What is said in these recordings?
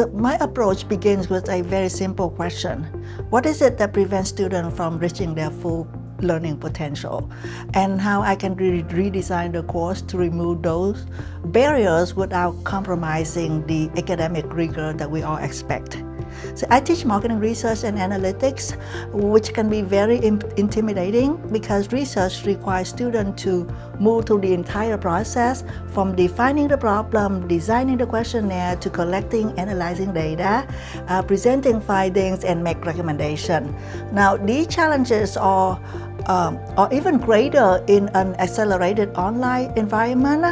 My approach begins with a very simple question. What is it that prevents students from reaching their full learning potential? And how I can redesign the course to remove those barriers without compromising the academic rigor that we all expect. So I teach marketing research and analytics, which can be very intimidating because research requires students to move through the entire process from defining the problem, designing the questionnaire, to collecting, analyzing data, presenting findings, and make recommendations. Now, these challenges are even greater in an accelerated online environment.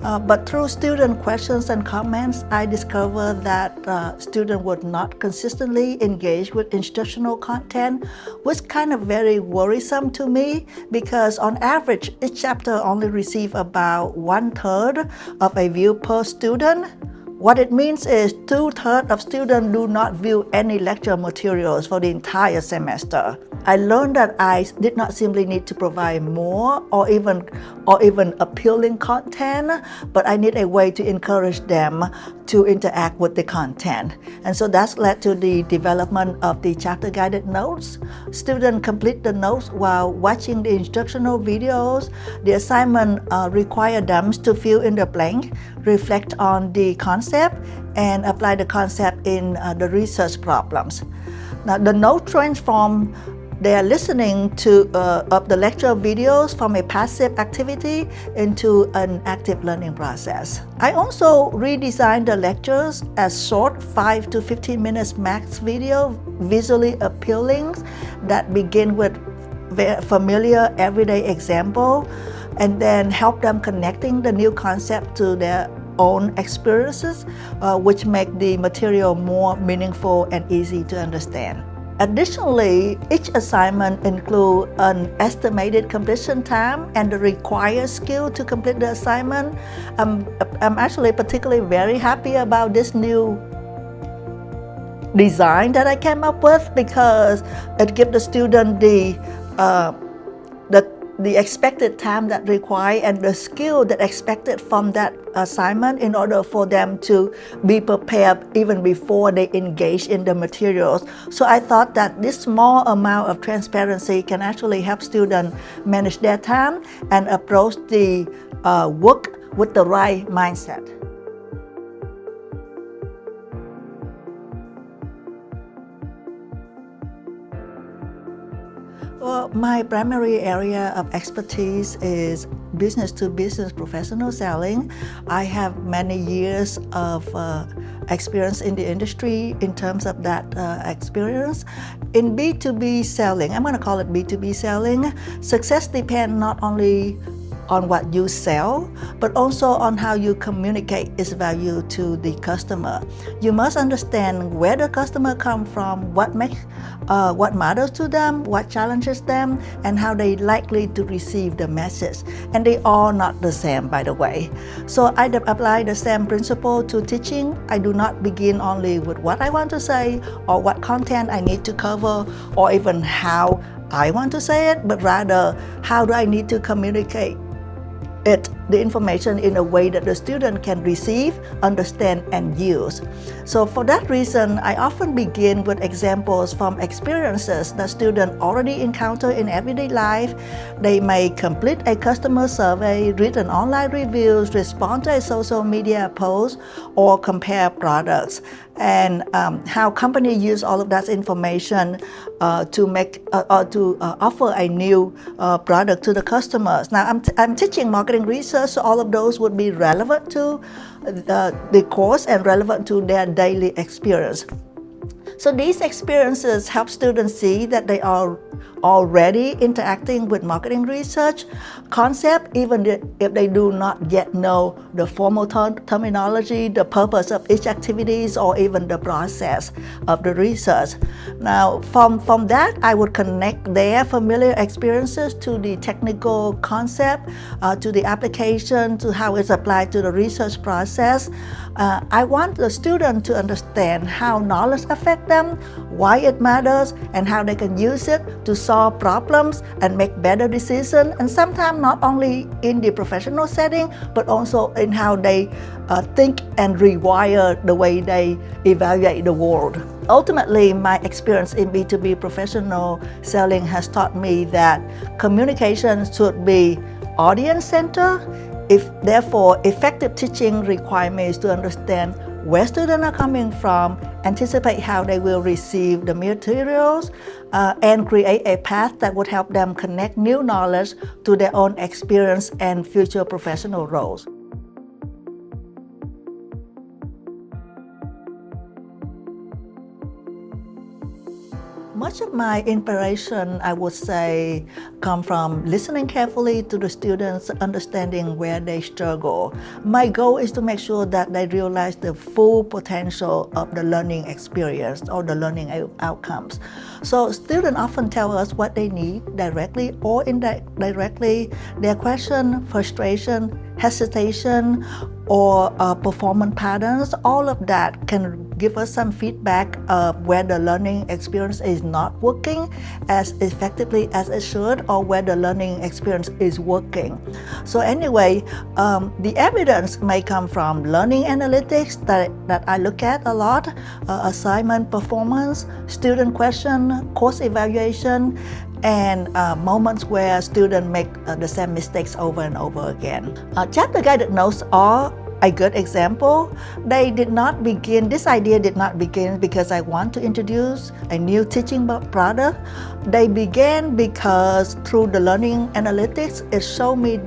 But through student questions and comments, I discovered that students would not consistently engage with instructional content, which kind of very worrisome to me because on average, each chapter only receives about 1/3 of a view per student. What it means is 2/3 of students do not view any lecture materials for the entire semester. I learned that I did not simply need to provide more or even appealing content, but I need a way to encourage them to interact with the content. And so that's led to the development of the chapter guided notes. Students complete the notes while watching the instructional videos. The assignment requires them to fill in the blank, reflect on the concept, and apply the concept in the research problems. Now, the note transform their listening to of the lecture videos from a passive activity into an active learning process. I also redesigned the lectures as short 5 to 15 minutes max video, visually appealing, that begin with very familiar everyday example, and then help them connecting the new concept to their own experiences, which make the material more meaningful and easy to understand. Additionally, each assignment includes an estimated completion time and the required skill to complete the assignment. I'm actually particularly very happy about this new design that I came up with because it gives the student the expected time that required and the skill that expected from that assignment in order for them to be prepared even before they engage in the materials. So I thought that this small amount of transparency can actually help students manage their time and approach the work with the right mindset. Well, my primary area of expertise is business-to-business professional selling. I have many years of experience in the industry in terms of that experience. In B2B selling, I'm going to call it B2B selling, success depends not only on what you sell, but also on how you communicate its value to the customer. You must understand where the customer comes from, what matters to them, what challenges them, and how they likely to receive the message. And they are not the same, by the way. So I apply the same principle to teaching. I do not begin only with what I want to say or what content I need to cover or even how I want to say it, but rather how do I need to communicate the information in a way that the student can receive, understand, and use. So for that reason, I often begin with examples from experiences that students already encounter in everyday life. They may complete a customer survey, read an online reviews, respond to a social media post, or compare products, and how companies use all of that information to offer a new product to the customers. Now, I'm teaching marketing research, so all of those would be relevant to the course and relevant to their daily experience. So these experiences help students see that they are already interacting with marketing research concept, even if they do not yet know the formal terminology, the purpose of each activities, or even the process of the research. Now, from that, I would connect their familiar experiences to the technical concept, to the application, to how it's applied to the research process. I want the student to understand how knowledge affects them, why it matters, and how they can use it to solve problems and make better decisions, and sometimes not only in the professional setting, but also in how they think and rewire the way they evaluate the world. Ultimately, my experience in B2B professional selling has taught me that communication should be audience-centered. Therefore, effective teaching requires me to understand where students are coming from, anticipate how they will receive the materials, and create a path that would help them connect new knowledge to their own experience and future professional roles. Much of my inspiration, I would say, come from listening carefully to the students, understanding where they struggle. My goal is to make sure that they realize the full potential of the learning experience or the learning outcomes. So students often tell us what they need directly or indirectly. Their question, frustration, hesitation, or performance patterns, all of that can give us some feedback of where the learning experience is not working as effectively as it should, or where the learning experience is working. So anyway, the evidence may come from learning analytics that I look at a lot, assignment performance, student question, course evaluation, and moments where students make the same mistakes over and over again. Chapter guided notes are a good example. This idea did not begin because I want to introduce a new teaching product. They began because through the learning analytics, it showed me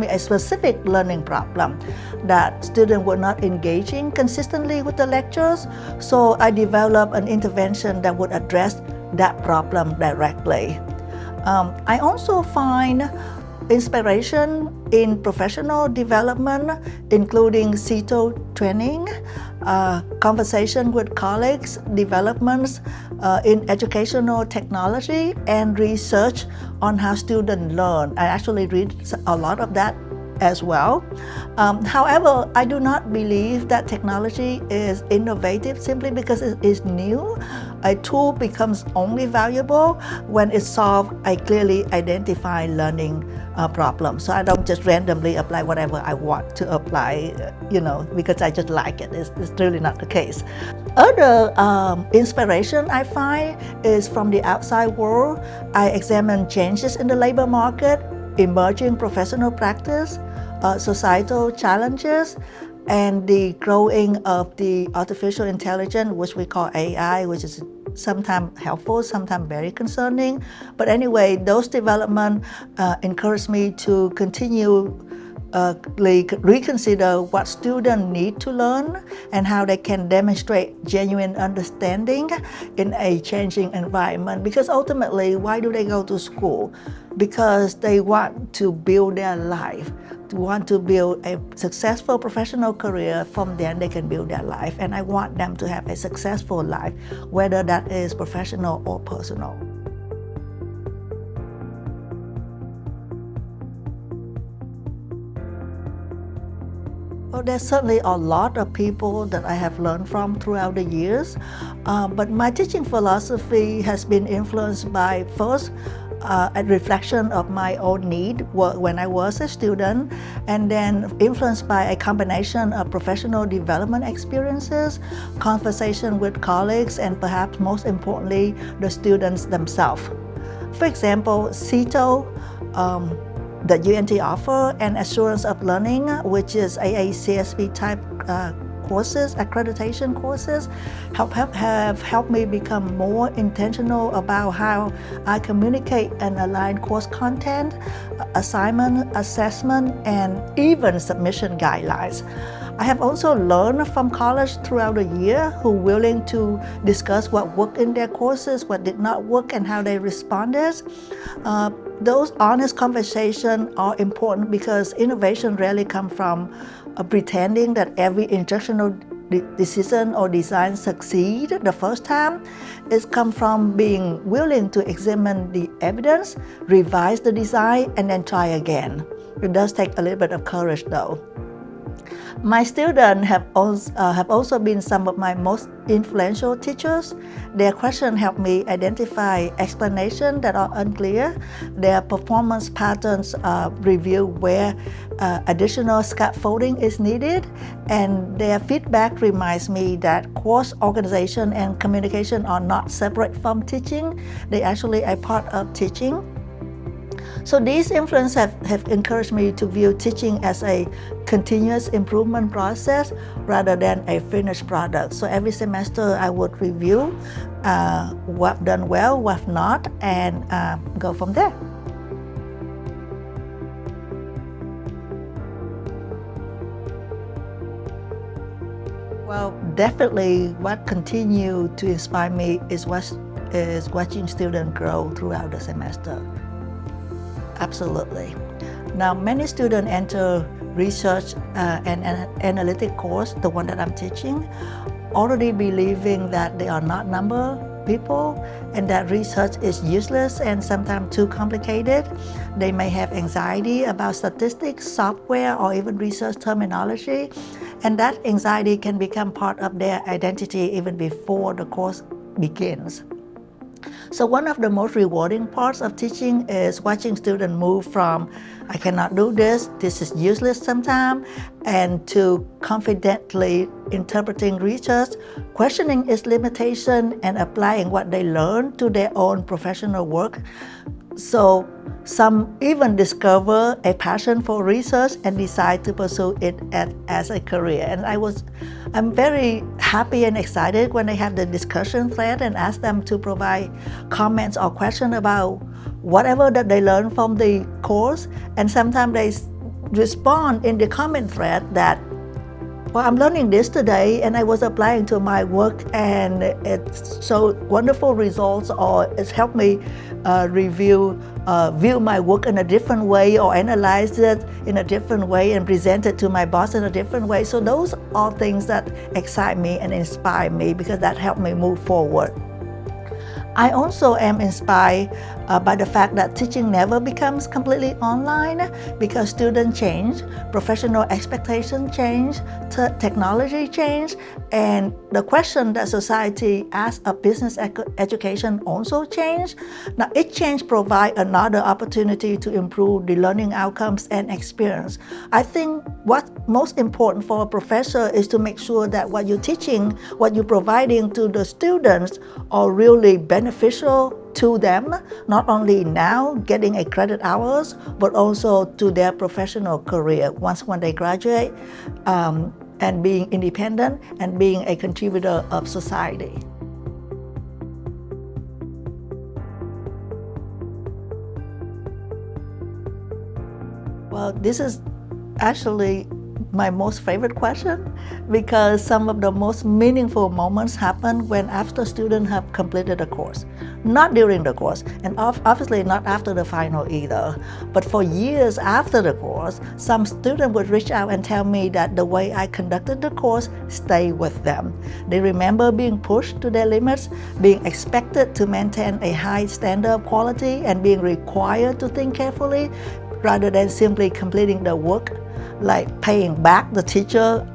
a specific learning problem that students were not engaging consistently with the lectures. So I developed an intervention that would address that problem directly. I also find inspiration in professional development, including CETO training, conversation with colleagues, developments in educational technology, and research on how students learn. I actually read a lot of that as well. However, I do not believe that technology is innovative simply because it is new. A tool becomes only valuable when it solves a clearly identified learning problem. So I don't just randomly apply whatever I want to apply, because I just like it. It's really not the case. Other inspiration I find is from the outside world. I examine changes in the labor market, emerging professional practice, societal challenges, and the growing of the artificial intelligence, which we call AI, which is sometimes helpful, sometimes very concerning. But anyway, those developments encourage me to continue reconsider what students need to learn and how they can demonstrate genuine understanding in a changing environment. Because ultimately, why do they go to school? Because they want to build their life, want to build a successful professional career. From there, they can build their life. And I want them to have a successful life, whether that is professional or personal. Well, there's certainly a lot of people that I have learned from throughout the years, but my teaching philosophy has been influenced by, first, a reflection of my own need when I was a student, and then influenced by a combination of professional development experiences, conversation with colleagues, and perhaps most importantly, the students themselves. For example, CETO, the UNT offer, and Assurance of Learning, which is AACSB type courses, accreditation courses, have helped me become more intentional about how I communicate and align course content, assignment, assessment, and even submission guidelines. I have also learned from college throughout the year who are willing to discuss what worked in their courses, what did not work, and how they responded. Those honest conversations are important because innovation rarely comes from pretending that every instructional decision or design succeed the first time. It comes from being willing to examine the evidence, revise the design, and then try again. It does take a little bit of courage though. My students have also been some of my most influential teachers. Their questions help me identify explanations that are unclear. Their performance patterns reveal where additional scaffolding is needed. And their feedback reminds me that course organization and communication are not separate from teaching. They actually are part of teaching. So these influences have encouraged me to view teaching as a continuous improvement process rather than a finished product. So every semester I would review what done well, what not, and go from there. Well, definitely what continues to inspire me is watching students grow throughout the semester. Absolutely. Now, many students enter research and analytic course, the one that I'm teaching, already believing that they are not number people and that research is useless and sometimes too complicated. They may have anxiety about statistics, software, or even research terminology, and that anxiety can become part of their identity even before the course begins. So one of the most rewarding parts of teaching is watching students move from I cannot do this is useless sometimes, and to confidently interpreting research, questioning its limitation, and applying what they learn to their own professional work. So some even discover a passion for research and decide to pursue it as a career. And I'm very happy and excited when I have the discussion thread and ask them to provide comments or questions about whatever that they learn from the course. And sometimes they respond in the comment thread that, well, I'm learning this today and I was applying to my work and it showed wonderful results, or it's helped me view my work in a different way, or analyze it in a different way and present it to my boss in a different way. So those are things that excite me and inspire me because that helped me move forward. I also am inspired by the fact that teaching never becomes completely online because students change, professional expectations change, technology change, and the question that society asks of business education also change. Now, each change provides another opportunity to improve the learning outcomes and experience. I think what's most important for a professor is to make sure that what you're teaching, what you're providing to the students are really beneficial to them, not only now getting a credit hours, but also to their professional career when they graduate, and being independent and being a contributor of society. Well, this is actually my most favorite question because some of the most meaningful moments happen when after students have completed a course. Not during the course, and obviously not after the final either. But for years after the course, some students would reach out and tell me that the way I conducted the course stayed with them. They remember being pushed to their limits, being expected to maintain a high standard of quality, and being required to think carefully rather than simply completing the work, like paying back the teacher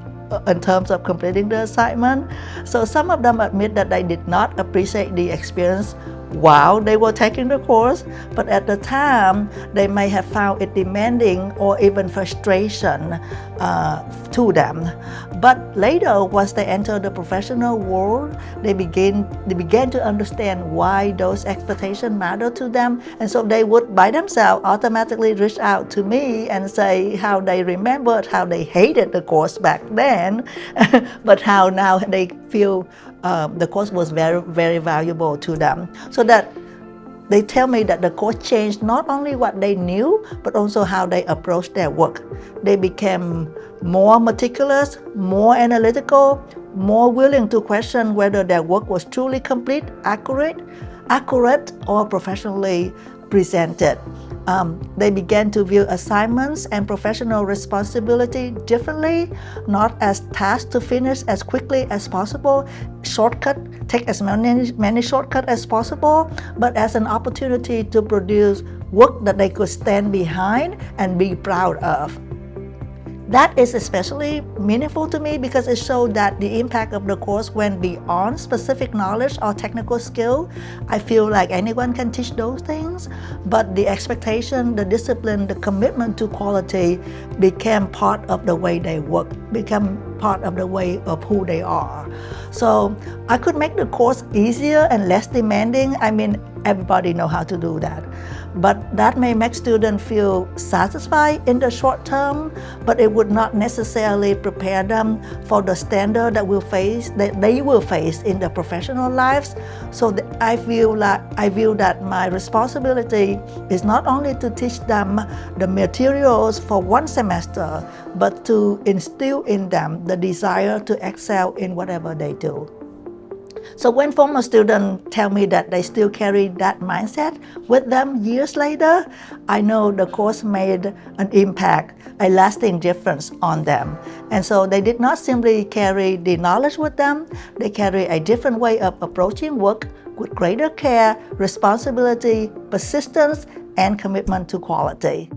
in terms of completing the assignment. So some of them admit that they did not appreciate the experience while they were taking the course, but at the time they may have found it demanding or even frustration to them. But later, once they enter the professional world, they began to understand why those expectations matter to them, and so they would by themselves automatically reach out to me and say how they remembered how they hated the course back then, but how now they feel the course was very, very valuable to them. So that they tell me that the course changed not only what they knew, but also how they approached their work. They became more meticulous, more analytical, more willing to question whether their work was truly complete, accurate, or professionally presented. They began to view assignments and professional responsibility differently, not as tasks to finish as quickly as possible, take as many shortcuts as possible, but as an opportunity to produce work that they could stand behind and be proud of. That is especially meaningful to me because it showed that the impact of the course went beyond specific knowledge or technical skill. I feel like anyone can teach those things, but the expectation, the discipline, the commitment to quality became part of the way they work, become part of the way of who they are. So I could make the course easier and less demanding. I mean, everybody know how to do that. But that may make students feel satisfied in the short term, but it would not necessarily prepare them for the standard that they will face in their professional lives. So I view that my responsibility is not only to teach them the materials for one semester, but to instill in them the desire to excel in whatever they do. So when former students tell me that they still carry that mindset with them years later, I know the course made an impact, a lasting difference on them. And so they did not simply carry the knowledge with them, they carry a different way of approaching work with greater care, responsibility, persistence, and commitment to quality.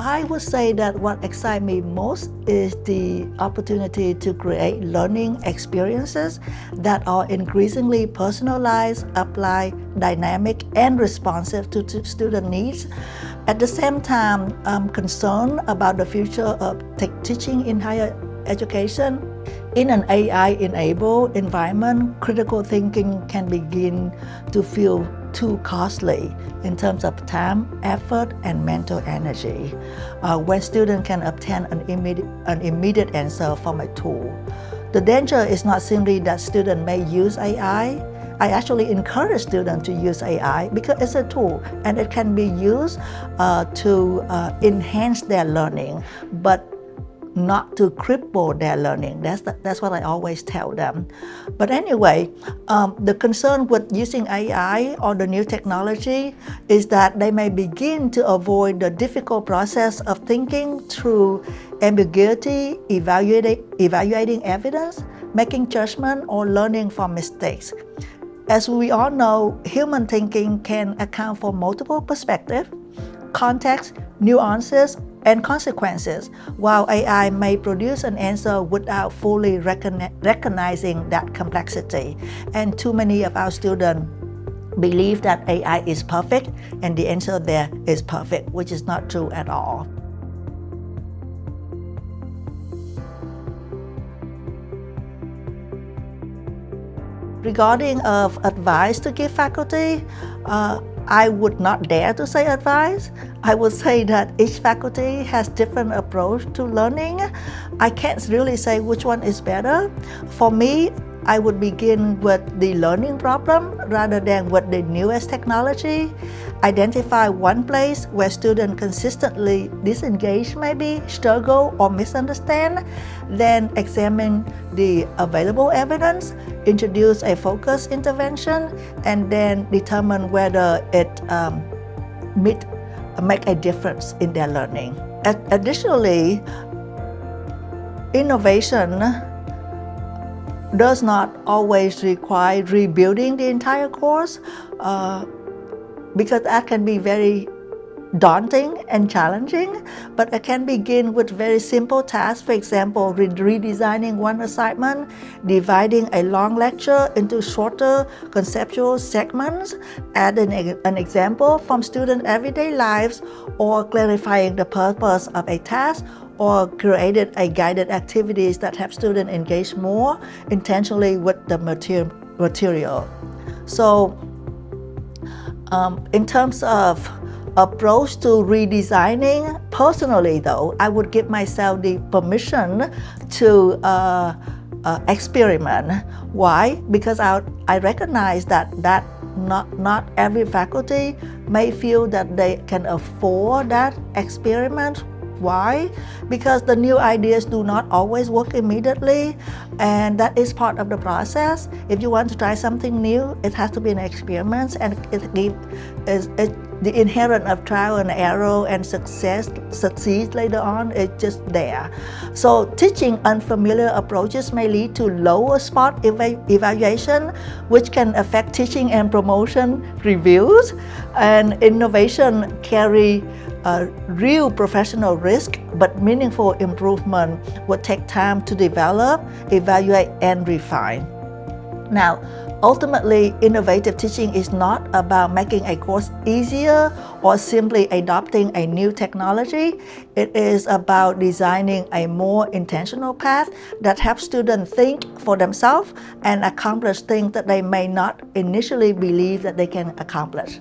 I would say that what excites me most is the opportunity to create learning experiences that are increasingly personalized, applied, dynamic, and responsive to student needs. At the same time, I'm concerned about the future of teaching in higher education. In an AI-enabled environment, critical thinking can begin to feel too costly in terms of time, effort, and mental energy when students can obtain an immediate answer from a tool. The danger is not simply that students may use AI. I actually encourage students to use AI because it's a tool and it can be used to enhance their learning, but not to cripple their learning. That's what I always tell them. But anyway, the concern with using AI or the new technology is that they may begin to avoid the difficult process of thinking through ambiguity, evaluating evidence, making judgment, or learning from mistakes. As we all know, human thinking can account for multiple perspectives, context, nuances, and consequences, while AI may produce an answer without fully recognizing that complexity. And too many of our students believe that AI is perfect and the answer there is perfect, which is not true at all. Regarding of advice to give faculty, I would not dare to say advice. I would say that each faculty has different approach to learning. I can't really say which one is better. For me, I would begin with the learning problem rather than with the newest technology. Identify one place where students consistently disengage, maybe struggle or misunderstand. Then examine the available evidence, introduce a focused intervention, and then determine whether it make a difference in their learning. Additionally, innovation does not always require rebuilding the entire course because that can be very daunting and challenging, but it can begin with very simple tasks. For example, redesigning one assignment, dividing a long lecture into shorter conceptual segments, adding an example from student everyday lives, or clarifying the purpose of a task, or created a guided activities that help students engage more intentionally with the material. So in terms of approach to redesigning, personally though, I would give myself the permission to experiment. Why? Because I recognize that not every faculty may feel that they can afford that experiment Why? Because the new ideas do not always work immediately, and that is part of the process. If you want to try something new, it has to be an experiment, and the inherent of trial and error and succeed later on is just there. So teaching unfamiliar approaches may lead to lower spot evaluation, which can affect teaching and promotion reviews. And innovation carry real professional risk, but meaningful improvement will take time to develop, evaluate, and refine. Now, ultimately, innovative teaching is not about making a course easier or simply adopting a new technology. It is about designing a more intentional path that helps students think for themselves and accomplish things that they may not initially believe that they can accomplish.